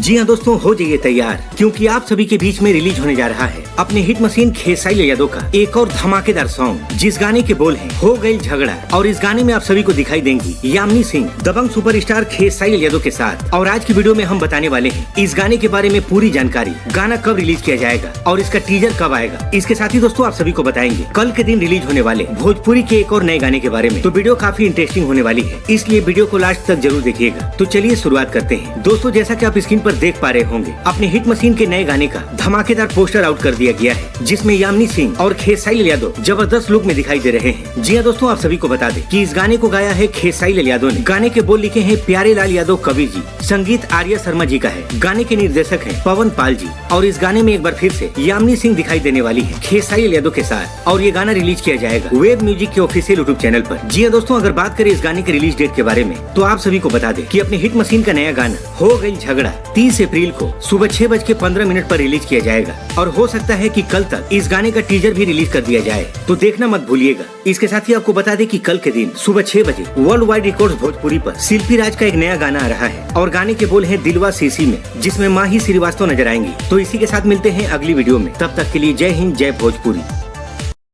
जी हाँ दोस्तों, हो जाइए तैयार क्योंकि आप सभी के बीच में रिलीज होने जा रहा है अपने हिट मशीन खेसारी यादव का एक और धमाकेदार सॉन्ग, जिस गाने के बोल हैं हो गई झगड़ा। और इस गाने में आप सभी को दिखाई देंगी यामिनी सिंह दबंग सुपरस्टार खेसारी यादव के साथ। और आज की वीडियो में हम बताने वाले हैं इस गाने के बारे में पूरी जानकारी, गाना कब रिलीज किया जाएगा और इसका टीजर कब आएगा। इसके साथ ही दोस्तों आप सभी को बताएंगे कल के दिन रिलीज होने वाले भोजपुरी के एक और नए गाने के बारे में। तो वीडियो काफी इंटरेस्टिंग होने वाली है, इसलिए वीडियो को लास्ट तक जरूर देखिएगा। तो चलिए शुरुआत करते हैं। दोस्तों जैसा कि आप स्क्रीन पर देख पा रहे होंगे, अपने हिट मशीन के नए गाने का धमाकेदार पोस्टर आउट कर दिया गया है, जिसमें यामिनी सिंह और खेसारी यादव जबरदस्त लुक में दिखाई दे रहे हैं। जी हाँ दोस्तों, आप सभी को बता दें कि इस गाने को गाया है खेसारी यादव ने। गाने के बोल लिखे हैं प्यारे लाल यादव कवि जी, संगीत आर्या शर्मा जी का है। गाने के निर्देशक हैं पवन पाल जी। और इस गाने में एक बार फिर से यामिनी सिंह दिखाई देने वाली है खेसारी यादव के साथ। और ये गाना रिलीज किया जाएगा वेब म्यूजिक के ऑफिशियल यूट्यूब चैनल पर। जी हाँ दोस्तों, अगर बात करें इस गाने के रिलीज डेट के बारे में, तो आप सभी को बता दें कि अपने हिट मशीन का नया गाना हो गई झगड़ा 30 अप्रैल को सुबह 6:15 पर रिलीज किया जाएगा। और हो सकता है कि कल तक इस गाने का टीजर भी रिलीज कर दिया जाए, तो देखना मत भूलिएगा। इसके साथ ही आपको बता दें कि कल के दिन सुबह 6 बजे वर्ल्ड वाइड रिकॉर्ड्स भोजपुरी पर शिल्पी राज का एक नया गाना आ रहा है। और गाने के बोल हैं दिलवा सीसी में, जिसमें माही श्रीवास्तव नजर आएंगी। तो इसी के साथ मिलते हैं अगली वीडियो में। तब तक के लिए जय हिंद, जय भोजपुरी।